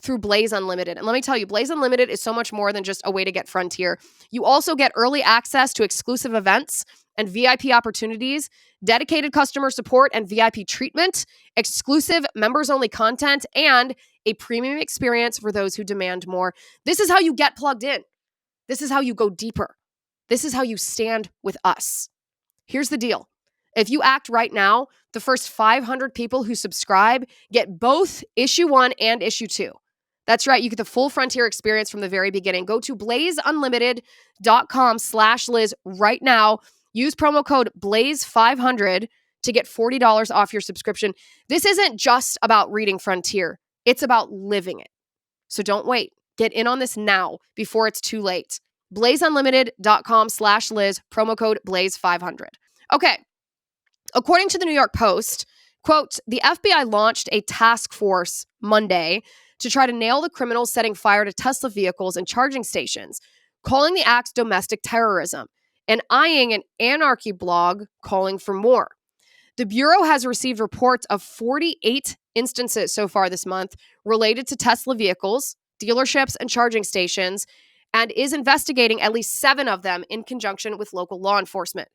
through Blaze Unlimited. And let me tell you, Blaze Unlimited is so much more than just a way to get Frontier. You also get early access to exclusive events and VIP opportunities, dedicated customer support and VIP treatment, exclusive members-only content, and a premium experience for those who demand more. This is how you get plugged in. This is how you go deeper. This is how you stand with us. Here's the deal. If you act right now, the first 500 people who subscribe get both issue 1 and issue 2. That's right. You get the full Frontier experience from the very beginning. Go to blazeunlimited.com/Liz right now. Use promo code BLAZE500 to get $40 off your subscription. This isn't just about reading Frontier. It's about living it. So don't wait. Get in on this now before it's too late. blazeunlimited.com/Liz, promo code BLAZE500. Okay. According to the New York Post, quote, the FBI launched a task force Monday to try to nail the criminals setting fire to Tesla vehicles and charging stations, calling the acts domestic terrorism, and eyeing an anarchy blog calling for more. The Bureau has received reports of 48 instances so far this month related to Tesla vehicles, dealerships, and charging stations, and is investigating at least 7 of them in conjunction with local law enforcement.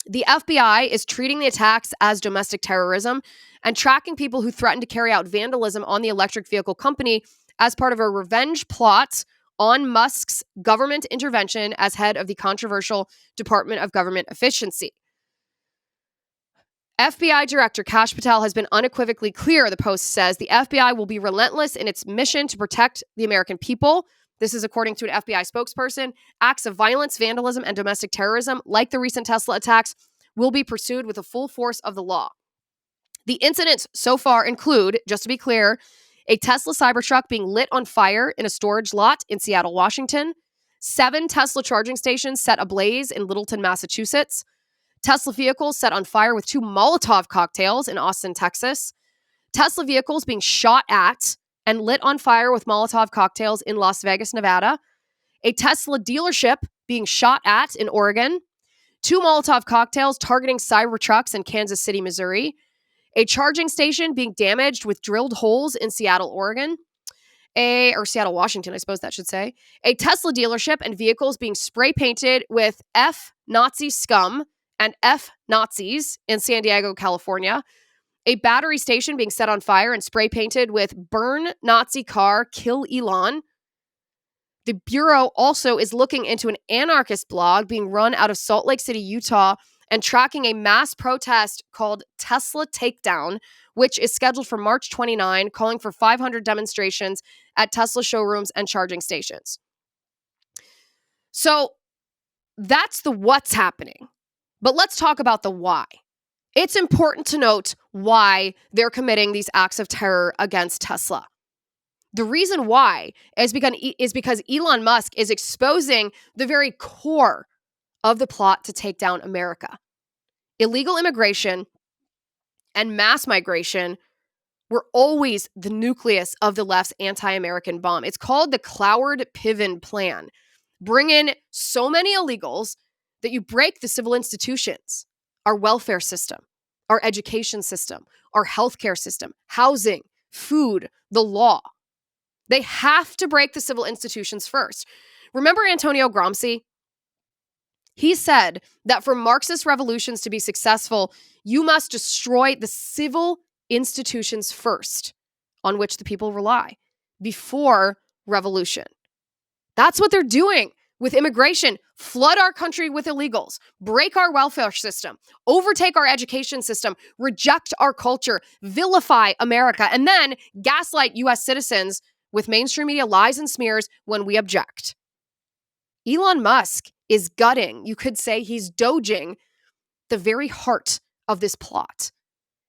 The FBI is treating the attacks as domestic terrorism and tracking people who threaten to carry out vandalism on the electric vehicle company as part of a revenge plot on Musk's government intervention as head of the controversial Department of Government Efficiency. FBI Director Kash Patel has been unequivocally clear, the Post says. The FBI will be relentless in its mission to protect the American people. This is according to an FBI spokesperson. Acts of violence, vandalism, and domestic terrorism, like the recent Tesla attacks, will be pursued with the full force of the law. The incidents so far include, just to be clear, a Tesla Cybertruck being lit on fire in a storage lot in Seattle, Washington, 7 Tesla charging stations set ablaze in Littleton, Massachusetts, Tesla vehicles set on fire with 2 Molotov cocktails in Austin, Texas, Tesla vehicles being shot at and lit on fire with Molotov cocktails in Las Vegas, Nevada, a Tesla dealership being shot at in Oregon, 2 Molotov cocktails targeting Cybertrucks in Kansas City, Missouri, a charging station being damaged with drilled holes in Seattle, Oregon, Seattle, Washington, I suppose that should say, a Tesla dealership and vehicles being spray painted with F Nazi scum and F Nazis in San Diego, California, a battery station being set on fire and spray painted with burn Nazi car, kill Elon. The Bureau also is looking into an anarchist blog being run out of Salt Lake City, Utah, and tracking a mass protest called Tesla Takedown, which is scheduled for March 29, calling for 500 demonstrations at Tesla showrooms and charging stations. So that's the what's happening. But let's talk about the why. It's important to note why they're committing these acts of terror against Tesla. The reason why is because Elon Musk is exposing the very core of the plot to take down America. Illegal immigration and mass migration were always the nucleus of the left's anti-American bomb. It's called the Cloward-Piven plan. Bring in so many illegals that you break the civil institutions, our welfare system, our education system, our healthcare system, housing, food, the law. They have to break the civil institutions first. Remember Antonio Gramsci? He said that for Marxist revolutions to be successful, you must destroy the civil institutions first, on which the people rely, before revolution. That's what they're doing with immigration. Flood our country with illegals, break our welfare system, overtake our education system, reject our culture, vilify America, and then gaslight U.S. citizens with mainstream media lies and smears when we object. Elon Musk is gutting, you could say he's doging, the very heart of this plot.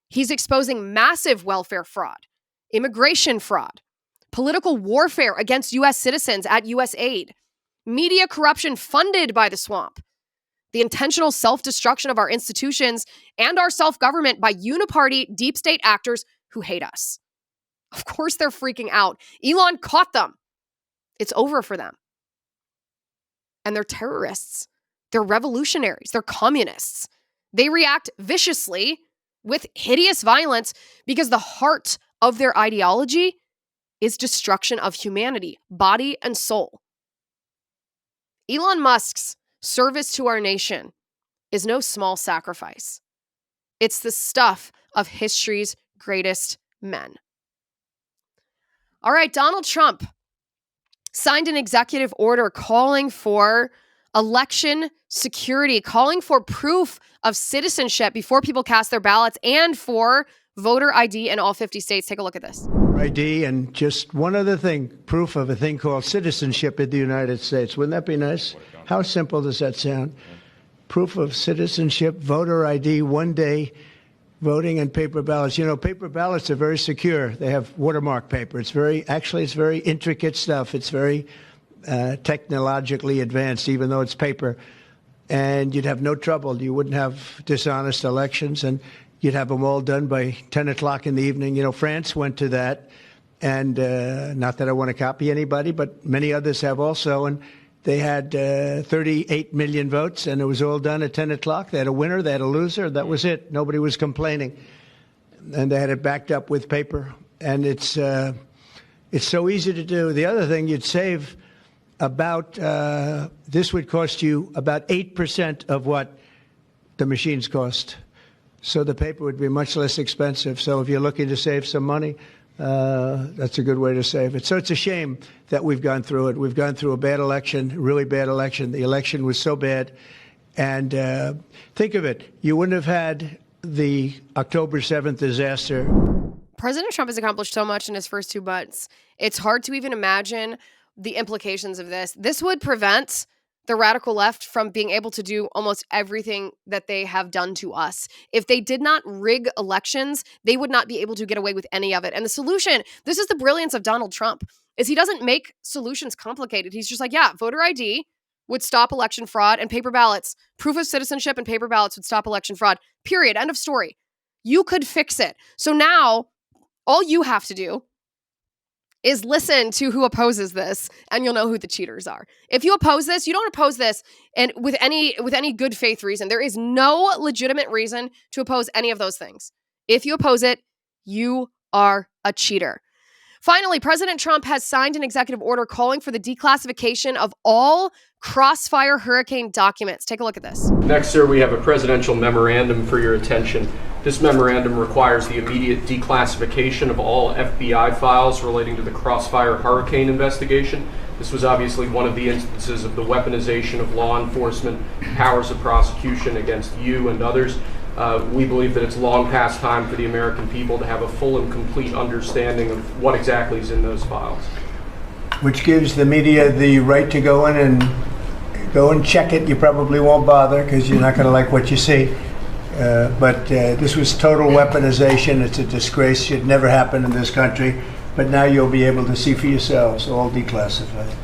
He's exposing massive welfare fraud, immigration fraud, political warfare against U.S. citizens at U.S. aid, media corruption funded by the swamp, the intentional self-destruction of our institutions and our self-government by uniparty deep state actors who hate us. Of course they're freaking out. Elon caught them. It's over for them. And they're terrorists. They're revolutionaries. They're communists. They react viciously with hideous violence because the heart of their ideology is destruction of humanity, body and soul. Elon Musk's service to our nation is no small sacrifice. It's the stuff of history's greatest men. All right, Donald Trump signed an executive order calling for election security, calling for proof of citizenship before people cast their ballots and for voter ID in all 50 states. Take a look at this. ID and just one other thing, proof of a thing called citizenship in the United States. Wouldn't that be nice? How simple does that sound? Proof of citizenship, voter ID, one day voting and paper ballots. You know, paper ballots are very secure. They have watermark paper. It's very intricate stuff. It's very technologically advanced, even though it's paper. And you'd have no trouble. You wouldn't have dishonest elections, and you'd have them all done by 10 o'clock in the evening. You know, France went to that, and not that I want to copy anybody, but many others have also. And they had 38 million votes, and it was all done at 10 o'clock. They had a winner, they had a loser. That was it. Nobody was complaining. And they had it backed up with paper. And it's so easy to do. The other thing, you'd save about, this would cost you about 8% of what the machines cost. So the paper would be much less expensive. So if you're looking to save some money, that's a good way to save it. So it's a shame that we've gone through it. We've gone through a bad election, really bad election. The election was so bad. And think of it. You wouldn't have had the October 7th disaster. President Trump has accomplished so much in his first 2 months. It's hard to even imagine the implications of this. This would prevent the radical left from being able to do almost everything that they have done to us. If they did not rig elections, they would not be able to get away with any of it. And the solution, this is the brilliance of Donald Trump, is he doesn't make solutions complicated. He's just like, yeah, voter ID would stop election fraud and paper ballots. Proof of citizenship and paper ballots would stop election fraud. Period. End of story. You could fix it. So now all you have to do is listen to who opposes this, and you'll know who the cheaters are. If you oppose this, you don't oppose this and with any good faith reason. There is no legitimate reason to oppose any of those things. If you oppose it, you are a cheater. Finally, President Trump has signed an executive order calling for the declassification of all Crossfire hurricane documents. Take a look at this. Next, sir, we have a presidential memorandum for your attention. This memorandum requires the immediate declassification of all FBI files relating to the Crossfire hurricane investigation. This was obviously one of the instances of the weaponization of law enforcement powers of prosecution against you and others. We believe that it's long past time for the American people to have a full and complete understanding of what exactly is in those files. Which gives the media the right to go in and check it. You probably won't bother because you're not going to like what you see. But this was total weaponization. It's a disgrace. Should never happen in this country. But now you'll be able to see for yourselves, all declassified.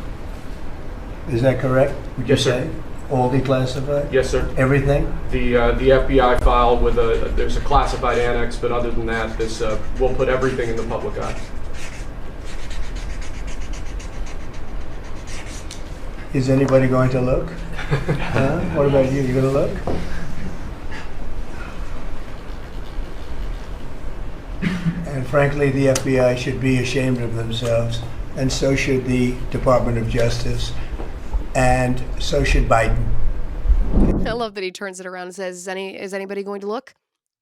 Is that correct? Would you Yes, sir. say? All declassified? Yes, sir. Everything? The FBI file with there's a classified annex, but other than that, this will put everything in the public eye. Is anybody going to look? Huh? What about you? You going to look? And frankly, the FBI should be ashamed of themselves, and so should the Department of Justice, and so should Biden. I love that he turns it around and says, is anybody going to look?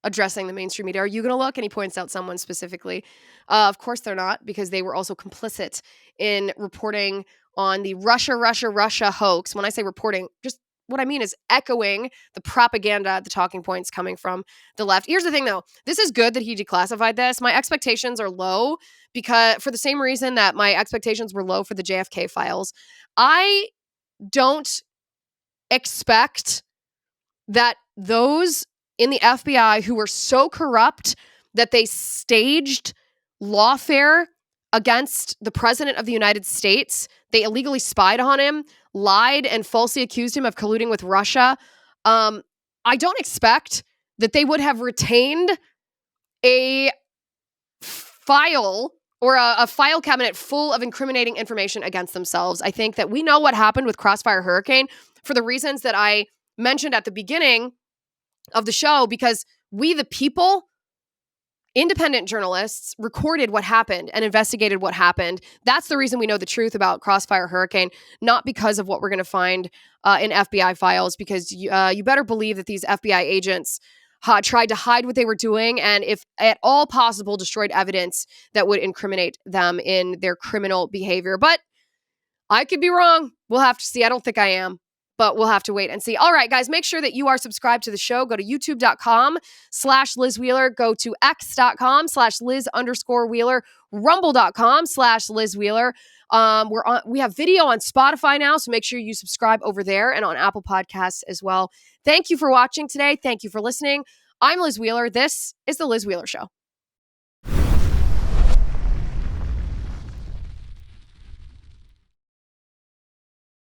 Addressing the mainstream media. Are you going to look? And he points out someone specifically. Of course they're not, because they were also complicit in reporting on the Russia hoax. When I say reporting, just what I mean is echoing the propaganda, the talking points coming from the left. Here's the thing, though. This is good that he declassified this. My expectations are low because for the same reason that my expectations were low for the JFK files. I don't expect that those in the FBI who were so corrupt that they staged lawfare against the president of the United States, they illegally spied on him, lied, and falsely accused him of colluding with Russia. I don't expect that they would have retained a file or a file cabinet full of incriminating information against themselves. I think that we know what happened with Crossfire Hurricane for the reasons that I mentioned at the beginning of the show, because we, the people, independent journalists, recorded what happened and investigated what happened. That's the reason we know the truth about Crossfire Hurricane, not because of what we're going to find in FBI files, because you better believe that these FBI agents tried to hide what they were doing and, if at all possible, destroyed evidence that would incriminate them in their criminal behavior. But I could be wrong. We'll have to see. I don't think I am, but we'll have to wait and see. All right, guys, make sure that you are subscribed to the show. Go to youtube.com/Liz Wheeler. Go to x.com/Liz_Wheeler. Rumble.com/Liz Wheeler. We have video on Spotify now, so make sure you subscribe over there, and on Apple Podcasts as well. Thank you for watching today. Thank you for listening. I'm Liz Wheeler. This is The Liz Wheeler Show.